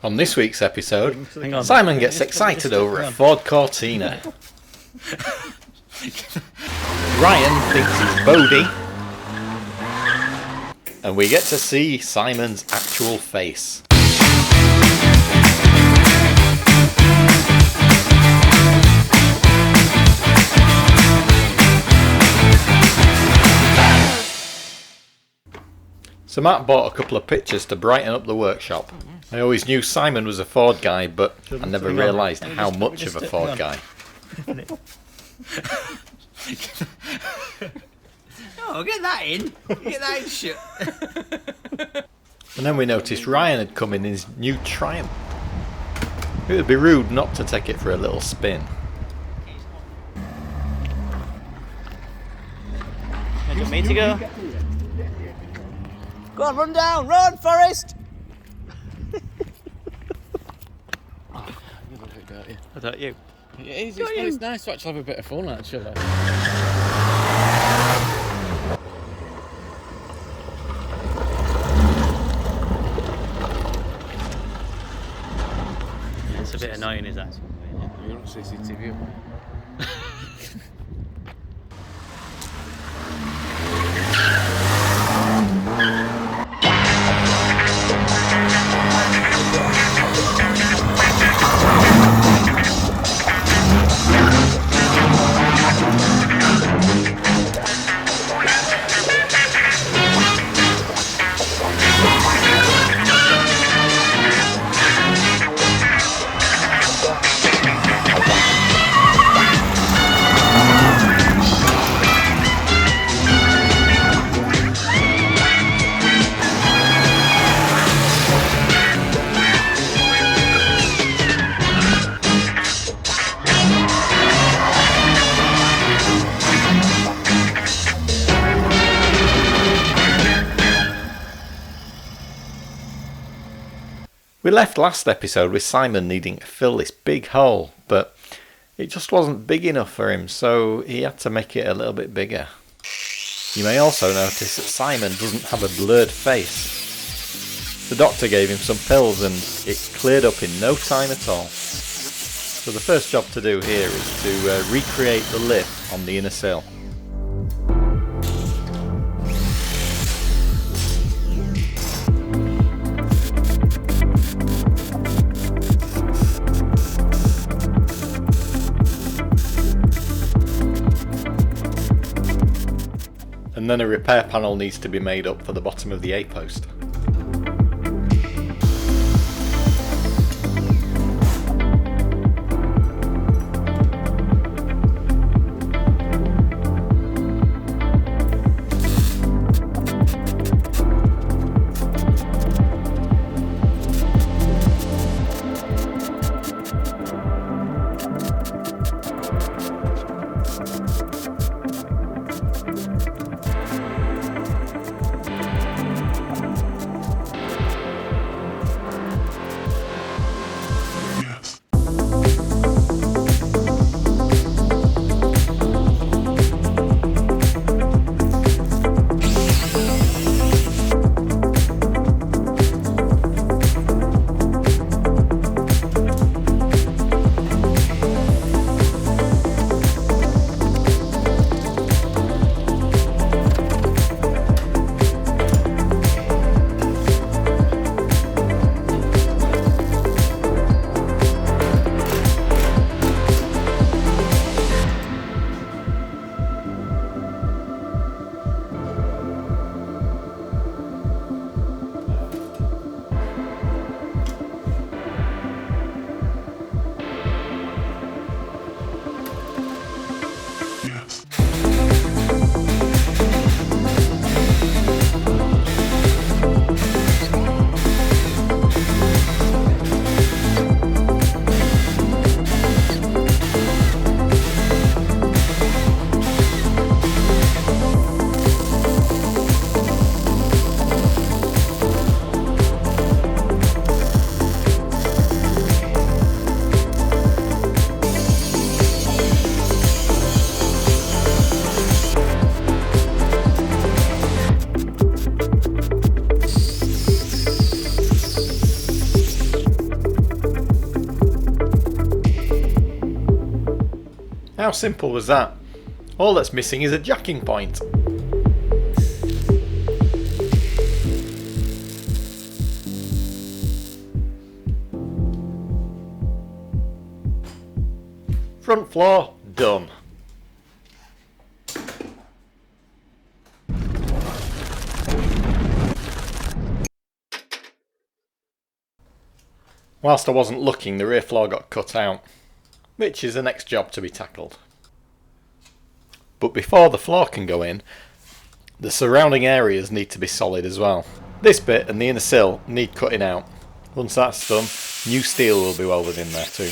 On this week's episode, Simon gets excited over a Ford Cortina. Ryan thinks he's Bodie. And we get to see Simon's actual face. So Matt bought a couple of pictures to brighten up the workshop. I always knew Simon was a Ford guy, but I never realised how much of a Ford guy. Oh, get that in. Get that in shit. And then we noticed Ryan had come in his new Triumph. It would be rude not to take it for a little spin. Do you want me to go? Go on, run down. Run, Forrest. You love it, don't you? I don't you? It is. It's nice to actually have a bit of fun, actually. It's a bit annoying, is that? You're on CCTV. We left last episode with Simon needing to fill this big hole, but it just wasn't big enough for him, so he had to make it a little bit bigger. You may also notice that Simon doesn't have a blurred face. The doctor gave him some pills and it cleared up in no time at all. So the first job to do here is to recreate the lip on the inner sill. And then a repair panel needs to be made up for the bottom of the A-post. How simple was that? All that's missing is a jacking point. Front floor, done. Whilst I wasn't looking, the rear floor got cut out, which is the next job to be tackled. But before the floor can go in, the surrounding areas need to be solid as well. This bit and the inner sill need cutting out. Once that's done, new steel will be welded in there too.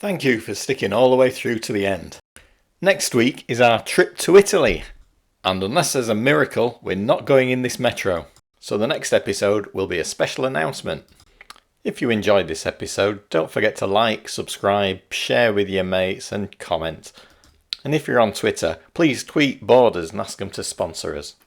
Thank you for sticking all the way through to the end. Next week is our trip to Italy. And unless there's a miracle, we're not going in this metro. So the next episode will be a special announcement. If you enjoyed this episode, don't forget to like, subscribe, share with your mates and comment. And if you're on Twitter, please tweet Borders and ask them to sponsor us.